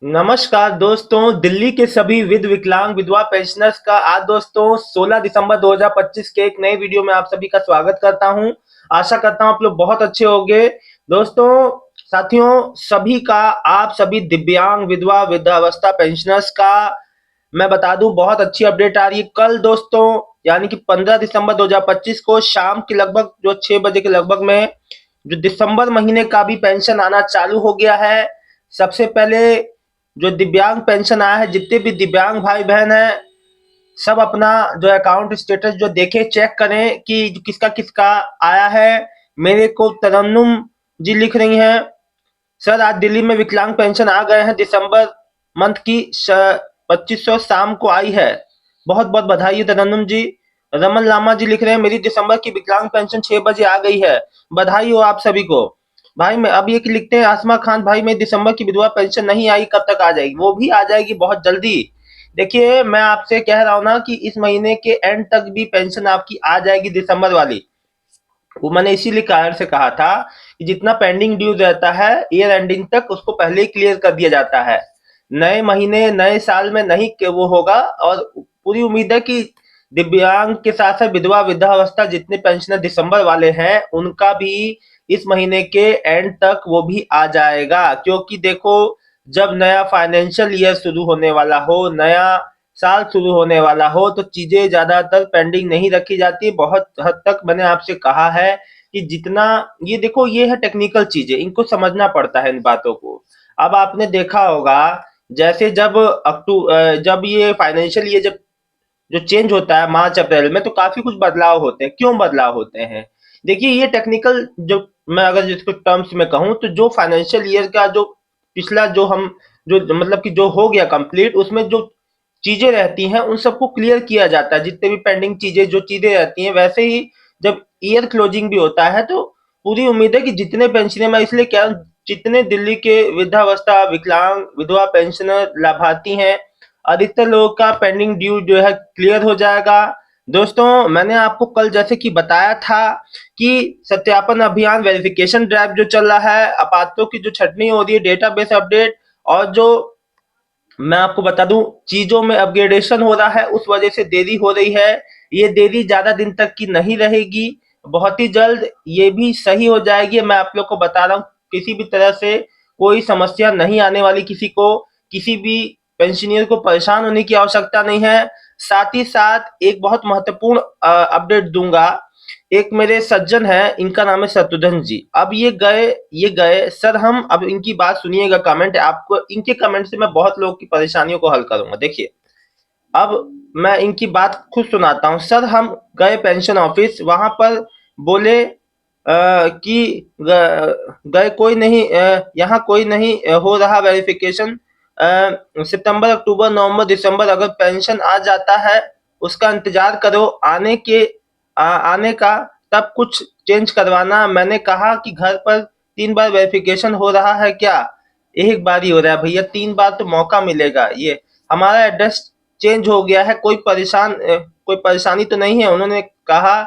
नमस्कार दोस्तों, दिल्ली के सभी विकलांग विधवा पेंशनर्स का आज दोस्तों 16 दिसंबर 2025 के एक नए वीडियो में आप सभी का स्वागत करता हूं। आशा करता हूं आप लोग बहुत अच्छे होंगे। दोस्तों, साथियों, सभी का आप सभी दिव्यांग विधवा वृद्धावस्था पेंशनर्स का मैं बता दूं बहुत अच्छी अपडेट आ रही है। कल दोस्तों यानी कि 15 दिसंबर 2025 को शाम के लगभग जो 6 बजे के लगभग में जो दिसंबर महीने का भी पेंशन आना चालू हो गया है। सबसे पहले जो दिव्यांग पेंशन आया है, जितने भी दिव्यांग भाई बहन हैं, सब अपना जो अकाउंट स्टेटस जो देखे चेक करें कि किसका किसका आया है। मेरे को तरन्नुम जी लिख रही हैं, सर आज दिल्ली में विकलांग पेंशन आ गए हैं, दिसंबर मंथ की 2500 शाम को आई है। बहुत बहुत बधाई है तरन्नुम जी। रमन लामा जी लिख रहे हैं, मेरी दिसंबर की विकलांग पेंशन 6 बजे आ गई है। बधाई हो आप सभी को। भाई मैं अब ये लिखते हैं आसमा खान, भाई मेरी दिसंबर की विधवा पेंशन नहीं आई, कब तक आ जाएगी? वो भी आ जाएगी बहुत जल्दी। देखिए मैं आपसे कह रहा हूं ना कि इस महीने के एंड तक भी पेंशन आपकी आ जाएगी दिसंबर वाली। वो मैंने इसीलिए कारण से कहा था कि जितना पेंडिंग ड्यूज रहता है ईयर एंडिंग तक उसको पहले ही क्लियर कर दिया जाता है। नए महीने नए साल में नहीं कि वो होगा। और पूरी उम्मीद है कि दिव्यांग के साथ साथ विधवा वृद्धावस्था जितने पेंशनर दिसंबर वाले हैं उनका भी इस महीने के एंड तक वो भी आ जाएगा। क्योंकि देखो, जब नया फाइनेंशियल ईयर शुरू होने वाला हो, नया साल शुरू होने वाला हो, तो चीजें ज्यादातर पेंडिंग नहीं रखी जाती। बहुत हद तक मैंने आपसे कहा है कि जितना ये देखो, ये है टेक्निकल चीजें, इनको समझना पड़ता है इन बातों को। अब आपने देखा होगा जैसे जब ये फाइनेंशियल ईयर जब जो चेंज होता है मार्च अप्रैल में, तो काफी कुछ बदलाव होते हैं। क्यों बदलाव होते हैं? देखिए ये टेक्निकल जो मैं अगर जिसको टर्म्स में कहूँ, तो जो फाइनेंशियल ईयर का जो पिछला जो हम जो मतलब कि जो हो गया कंप्लीट, उसमें जो चीजें रहती हैं उन सबको क्लियर किया जाता है। जितने भी पेंडिंग चीजें जो चीजें रहती हैं, वैसे ही जब ईयर क्लोजिंग भी होता है तो पूरी उम्मीद है कि जितने पेंशनर, मैं इसलिए कह रहा हूं, जितने दिल्ली के वृद्धावस्था विकलांग विधवा पेंशनर लाभार्थी हैं, अधिकतर लोगों का पेंडिंग ड्यू जो है क्लियर हो जाएगा। दोस्तों मैंने आपको कल जैसे कि बताया था कि सत्यापन अभियान वेरिफिकेशन ड्राइव जो चल रहा है, अपात्रों की जो छटनी हो रही है, डेटाबेस अपडेट, और जो मैं आपको बता दूं चीजों में अपग्रेडेशन हो रहा है, उस वजह से देरी हो रही है। ये देरी ज्यादा दिन तक की नहीं रहेगी, बहुत ही जल्द ये भी सही हो जाएगी। मैं आप लोग को बता रहा हूँ, किसी भी तरह से कोई समस्या नहीं आने वाली, किसी को किसी भी पेंशनियर को परेशान होने की आवश्यकता नहीं है। साथ ही साथ एक बहुत महत्वपूर्ण अपडेट दूंगा। एक मेरे सज्जन हैं, इनका नाम है शत्रुघ्न जी। अब ये गए सर, हम अब इनकी बात सुनिएगा। कमेंट आपको, इनके कमेंट से मैं बहुत लोगों की परेशानियों को हल करूंगा। देखिए अब मैं इनकी बात खुद सुनाता हूँ। सर हम गए पेंशन ऑफिस, वहां पर बोले कि गए कोई नहीं, यहाँ कोई नहीं हो रहा वेरिफिकेशन। सितंबर अक्टूबर नवंबर दिसंबर अगर पेंशन आ जाता है उसका इंतजार करो आने का, तब कुछ चेंज करवाना। मैंने कहा कि घर पर 3 बार वेरिफिकेशन हो रहा है क्या? एक बार ही हो रहा है भैया, 3 बार तो मौका मिलेगा। ये हमारा एड्रेस चेंज हो गया है, कोई परेशानी तो नहीं है। उन्होंने कहा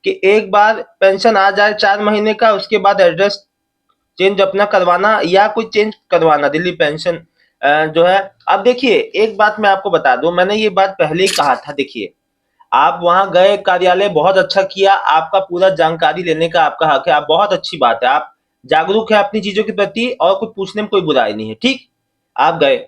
कि एक बार पेंशन आ जाए 4 महीने का, उसके बाद एड्रेस चेंज अपना करवाना या कोई चेंज करवाना दिल्ली पेंशन जो है। अब देखिए एक बात मैं आपको बता दूं, मैंने ये बात पहले ही कहा था। देखिए आप वहां गए कार्यालय, बहुत अच्छा किया, आपका पूरा जानकारी लेने का आपका हक है, आप बहुत अच्छी बात है, आप जागरूक है अपनी चीजों के प्रति और कुछ पूछने में कोई बुराई नहीं है। ठीक, आप गए।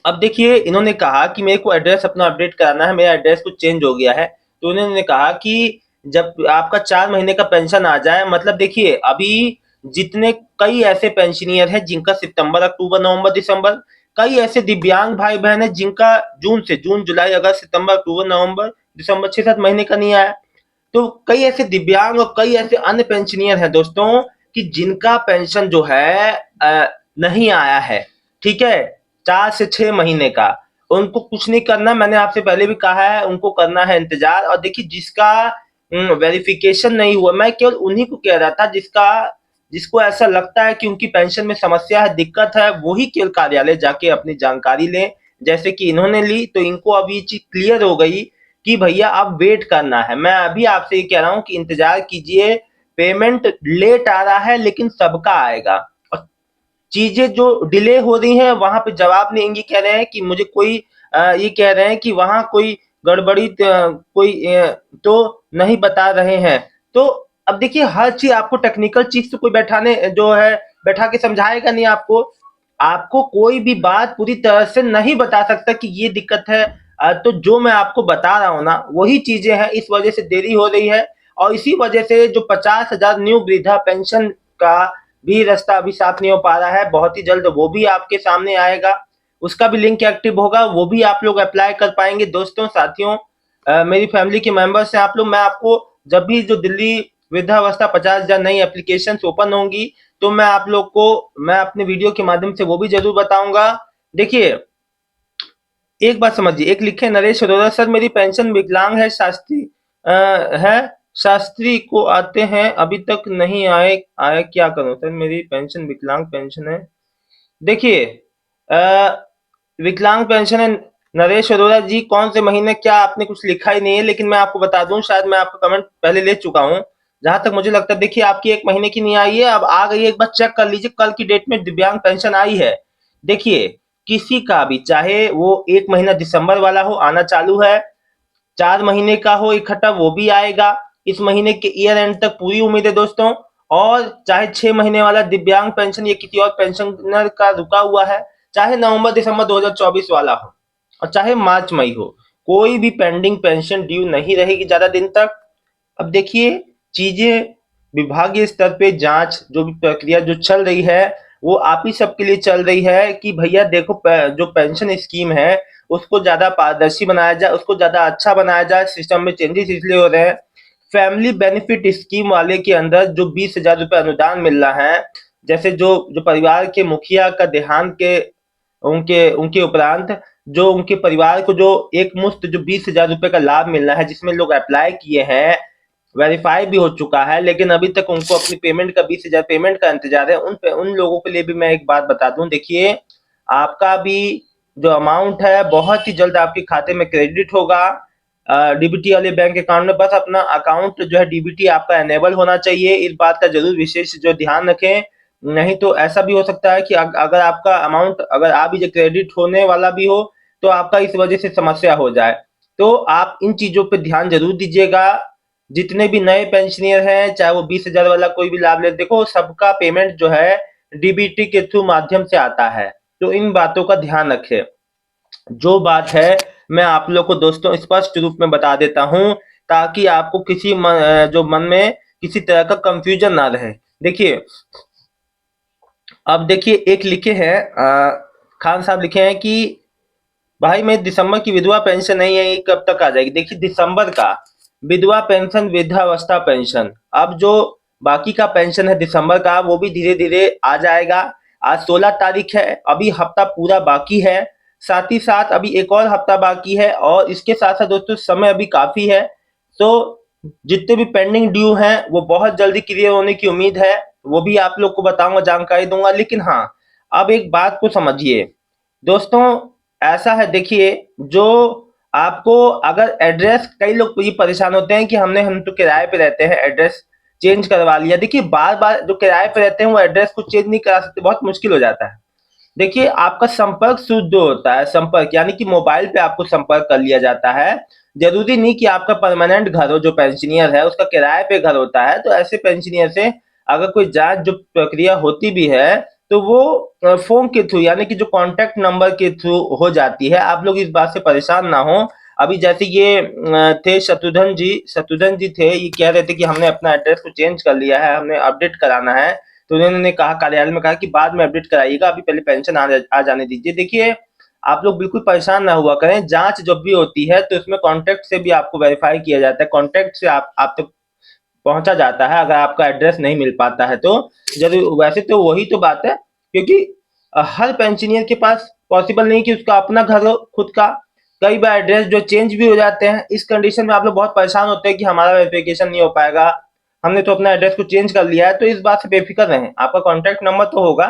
अब देखिए इन्होंने कहा कि मेरे को एड्रेस अपना अपडेट कराना है, मेरा एड्रेस कुछ चेंज हो गया है। तो उन्होंने कहा कि जब आपका 4 महीने का पेंशन आ जाए, मतलब देखिए अभी जितने कई ऐसे पेंशनियर हैं जिनका सितंबर अक्टूबर नवंबर दिसंबर, कई ऐसे दिव्यांग भाई बहन हैं जिनका जून जुलाई अगस्त सितंबर अक्टूबर नवंबर दिसंबर 6-7 महीने का नहीं आया। तो कई ऐसे दिव्यांग और कई ऐसे अन्य पेंशनियर हैं दोस्तों कि जिनका पेंशन जो है नहीं आया है। ठीक है, 4 से 6 महीने का। उनको कुछ नहीं करना, मैंने आपसे पहले भी कहा है, उनको करना है इंतजार। और देखिए जिसका वेरिफिकेशन नहीं हुआ, मैं केवल उन्हीं को कह रहा था जिसको ऐसा लगता है कि उनकी पेंशन में समस्या है, दिक्कत है, वही केवल कार्यालय जाके अपनी जानकारी लें। जैसे कि इन्होंने ली, तो इनको अब ये चीज क्लियर हो गई कि भैया अब वेट करना है। मैं अभी आपसे ये कह रहा हूँ कि इंतजार कीजिए, पेमेंट लेट आ रहा है लेकिन सबका आएगा। और चीजें जो डिले हो रही हैं वहां पे जवाब नहीं, ये कह रहे हैं कि मुझे कोई ये कह रहे हैं कि वहां कोई गड़बड़ी कोई तो नहीं बता रहे हैं। तो अब देखिए हर चीज आपको टेक्निकल चीज तो कोई बैठाने जो है बैठा के समझाएगा नहीं आपको। आपको कोई भी बात पूरी तरह से नहीं बता सकता कि ये दिक्कत है। तो जो मैं आपको बता रहा हूँ ना वही चीजें हैं, इस वजह से देरी हो रही है। और इसी वजह से जो 50,000 न्यू वृद्धा पेंशन का भी रास्ता अभी साफ नहीं हो पा रहा है, बहुत ही जल्द वो भी आपके सामने आएगा। उसका भी लिंक एक्टिव होगा, वो भी आप लोग अप्लाई कर पाएंगे। दोस्तों साथियों, मेरी फैमिली के मेंबर्स हैं आप लोग, मैं आपको जब भी जो दिल्ली वृद्धावस्था 50,000 नई एप्लीकेशन ओपन होंगी तो मैं आप लोग को मैं अपने वीडियो के माध्यम से वो भी जरूर बताऊंगा। देखिए एक बात समझिए, एक लिखे नरेश अरोड़ा, सर मेरी पेंशन विकलांग है, शास्त्री है, शास्त्री को आते हैं अभी तक नहीं आए आए क्या करूं सर, मेरी पेंशन विकलांग पेंशन है। देखिए विकलांग पेंशन है नरेश अरोड़ा जी, कौन से महीने, क्या आपने कुछ लिखा ही नहीं है, लेकिन मैं आपको बता दूं, शायद मैं आपका कमेंट पहले ले चुका हूं। जहां तक मुझे लगता है, देखिए आपकी 1 महीने की नहीं आई है, अब आ गई है, एक बार चेक कर लीजिए, कल की डेट में दिव्यांग पेंशन आई है। देखिए किसी का भी, चाहे वो 1 महीना दिसंबर वाला हो, आना चालू है, 4 महीने का हो इकट्ठा, वो भी आएगा इस महीने के ईयर एंड तक, पूरी उम्मीद है दोस्तों। और चाहे 6 महीने वाला दिव्यांग पेंशन या किसी और पेंशनर का रुका हुआ है, चाहे नवंबर दिसंबर 2024 वाला हो, और चाहे मार्च मई हो, कोई भी पेंडिंग पेंशन ड्यू नहीं रहेगी ज्यादा दिन तक। अब देखिए चीजें विभागीय स्तर पे जांच जो भी प्रक्रिया जो चल रही है वो आप ही सबके लिए चल रही है कि भैया देखो जो पेंशन स्कीम है उसको ज्यादा पारदर्शी बनाया जाए, उसको ज्यादा अच्छा बनाया जाए। सिस्टम में चेंजेस इसलिए हो रहे हैं, फैमिली बेनिफिट स्कीम वाले के अंदर जो 20,000 रुपए अनुदान मिल रहा है, जैसे जो जो परिवार के मुखिया का देहांत के उनके उनके उपरांत जो उनके परिवार को जो एक मुश्त जो 20,000 रुपए का लाभ मिलना है, जिसमें लोग अप्लाई किए हैं, वेरीफाई भी हो चुका है, लेकिन अभी तक उनको अपनी पेमेंट का 20,000 पेमेंट का इंतजार है। उन लोगों के लिए भी मैं एक बात बता दूं, देखिए आपका भी जो अमाउंट है बहुत ही जल्द आपके खाते में क्रेडिट होगा डीबीटी वाले बैंक अकाउंट में। बस अपना अकाउंट जो है डीबीटी आपका एनेबल होना चाहिए, इस बात का जरूर विशेष जो ध्यान रखें। नहीं तो ऐसा भी हो सकता है कि अगर आपका अमाउंट अगर आ भी क्रेडिट होने वाला भी हो तो आपका इस वजह से समस्या हो जाए। तो आप इन चीजों पे ध्यान जरूर दीजिएगा। जितने भी नए पेंशनियर हैं, चाहे वो 20,000 वाला कोई भी लाभ ले, देखो सबका पेमेंट जो है डीबीटी के थ्रू माध्यम से आता है, तो इन बातों का ध्यान रखें। जो बात है मैं आप लोग को दोस्तों स्पष्ट रूप में बता देता हूं, ताकि आपको किसी जो मन में किसी तरह का कंफ्यूजन ना रहे। देखिए अब देखिए एक लिखे हैं खान साहब लिखे हैं कि भाई मैं दिसंबर की विधवा पेंशन नहीं है, ये कब तक आ जाएगी। देखिए दिसंबर का विधवा पेंशन, वृद्धावस्था पेंशन, अब जो बाकी का पेंशन है दिसंबर का वो भी धीरे धीरे आ जाएगा। आज 16 तारीख है, अभी हफ्ता पूरा बाकी है, साथ ही साथ अभी एक और हफ्ता बाकी है, और इसके साथ साथ दोस्तों समय अभी काफी है। तो जितने भी पेंडिंग ड्यू हैं वो बहुत जल्दी क्लियर होने की उम्मीद है, वो भी आप लोग को बताऊंगा, जानकारी दूंगा। लेकिन हाँ अब एक बात को समझिए दोस्तों, ऐसा है देखिए, जो आपको अगर एड्रेस, कई लोग ये परेशान होते हैं कि हम तो किराए पे रहते हैं, एड्रेस चेंज करवा लिया। देखिए बार बार जो किराए पे रहते हैं वो एड्रेस को चेंज नहीं करा सकते, बहुत मुश्किल हो जाता है। देखिए आपका संपर्क शुद्ध होता है, संपर्क यानी कि मोबाइल पे आपको संपर्क कर लिया जाता है। जरूरी नहीं कि आपका परमानेंट घर हो, जो पेंशनियर है उसका किराए पे घर होता है, तो ऐसे पेंशनियर से अगर कोई जांच जो प्रक्रिया होती भी है तो वो फोन के थ्रू यानी कि जो कॉन्टेक्ट नंबर के थ्रू हो जाती है। आप लोग इस बात से परेशान ना हो। अभी जैसे ये थे शत्रुघ्न जी थे, ये कह रहे थे कि हमने अपना एड्रेस को चेंज कर लिया है, हमें अपडेट कराना है। तो उन्होंने कहा, कार्यालय में कहा कि बाद में अपडेट कराइएगा, अभी पहले पेंशन आ जाने दीजिए। देखिए आप लोग बिल्कुल परेशान ना हुआ करें, जांच जब भी होती है तो उसमें कॉन्टेक्ट से भी आपको वेरीफाई किया जाता है, कॉन्टेक्ट से आप तक पहुंचा जाता है अगर आपका एड्रेस नहीं मिल पाता है तो। जरूर वैसे तो वही तो बात है, क्योंकि हर पेंशनियर के पास पॉसिबल नहीं कि उसका अपना घर हो खुद का, कई बार एड्रेस जो चेंज भी हो जाते हैं। इस कंडीशन में आप लोग बहुत परेशान होते हैं कि हमारा वेरिफिकेशन नहीं हो पाएगा, हमने तो अपना एड्रेस को चेंज कर लिया है। तो इस बात से बेफिक्र रहें, आपका कॉन्टैक्ट नंबर तो होगा,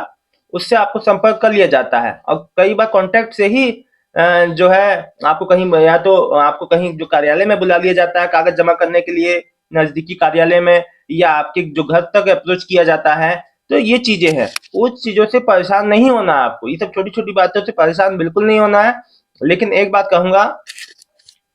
उससे आपको संपर्क कर लिया जाता है। और कई बार कॉन्टैक्ट से ही जो है आपको कहीं, या तो आपको कहीं जो कार्यालय में बुला लिया जाता है कागज जमा करने के लिए नजदीकी कार्यालय में, या आपके जो घर तक अप्रोच किया जाता है। तो ये चीजें हैं, उस चीजों से परेशान नहीं होना है आपको, ये सब छोटी छोटी बातों से परेशान बिल्कुल नहीं होना है। लेकिन एक बात कहूंगा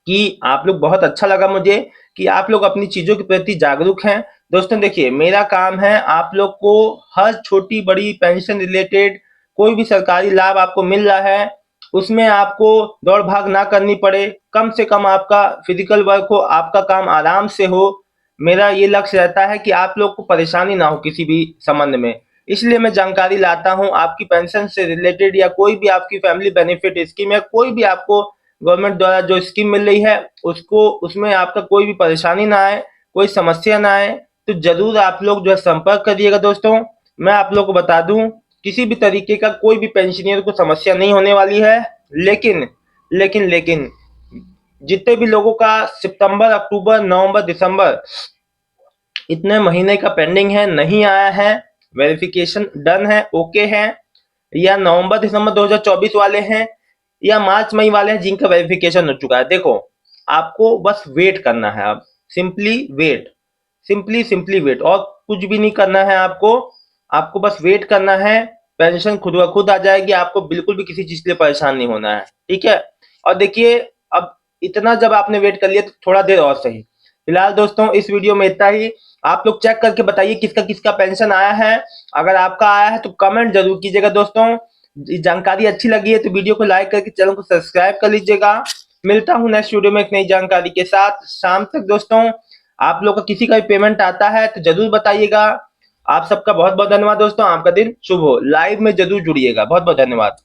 कि आप लोग, बहुत अच्छा लगा मुझे कि आप लोग अपनी चीजों के प्रति जागरूक हैं। दोस्तों देखिए, मेरा काम है आप लोग को हर छोटी बड़ी पेंशन रिलेटेड कोई भी सरकारी लाभ आपको मिल रहा है उसमें आपको दौड़ भाग ना करनी पड़े, कम से कम आपका फिजिकल वर्क हो, आपका काम आराम से हो। मेरा ये लक्ष्य रहता है कि आप लोग को परेशानी ना हो किसी भी संबंध में, इसलिए मैं जानकारी लाता हूं आपकी पेंशन से रिलेटेड या कोई भी आपकी फैमिली बेनिफिट स्कीम या कोई भी आपको गवर्नमेंट द्वारा जो स्कीम मिल रही है उसको, उसमें आपका कोई भी परेशानी ना आए, कोई समस्या ना आए, तो जरूर आप लोग जो है संपर्क करिएगा। दोस्तों मैं आप लोग को बता दूं, किसी भी तरीके का कोई भी पेंशनियर को समस्या नहीं होने वाली है। लेकिन लेकिन लेकिन जितने भी लोगों का सितंबर, अक्टूबर, नवंबर, दिसंबर इतने महीने का पेंडिंग है, नहीं आया है, वेरिफिकेशन डन है, ओके है, या नवंबर दिसंबर 2024 वाले हैं या मार्च मई वाले हैं जिनका वेरिफिकेशन हो चुका है, देखो आपको बस वेट करना है। अब simply wait, simply simply wait, और कुछ भी नहीं करना है आपको। आपको बस वेट करना है, पेंशन खुद ब खुद आ जाएगी, आपको बिल्कुल भी किसी चीज के लिए परेशान नहीं होना है, ठीक है। और देखिए, अब इतना जब आपने वेट कर लिया तो थोड़ा देर और सही। फिलहाल दोस्तों इस वीडियो में इतना ही। आप लोग चेक करके बताइए किसका किसका पेंशन आया है। अगर आपका आया है तो कमेंट जरूर कीजिएगा। दोस्तों जानकारी अच्छी लगी है तो वीडियो को लाइक करके चैनल को सब्सक्राइब कर लीजिएगा। मिलता हूं नेक्स्ट वीडियो में एक नई जानकारी के साथ शाम तक। दोस्तों आप लोग का किसी का भी पेमेंट आता है तो जरूर बताइएगा। आप सबका बहुत बहुत धन्यवाद। दोस्तों आपका दिन शुभ हो, लाइव में जरूर जुड़िएगा। बहुत बहुत धन्यवाद।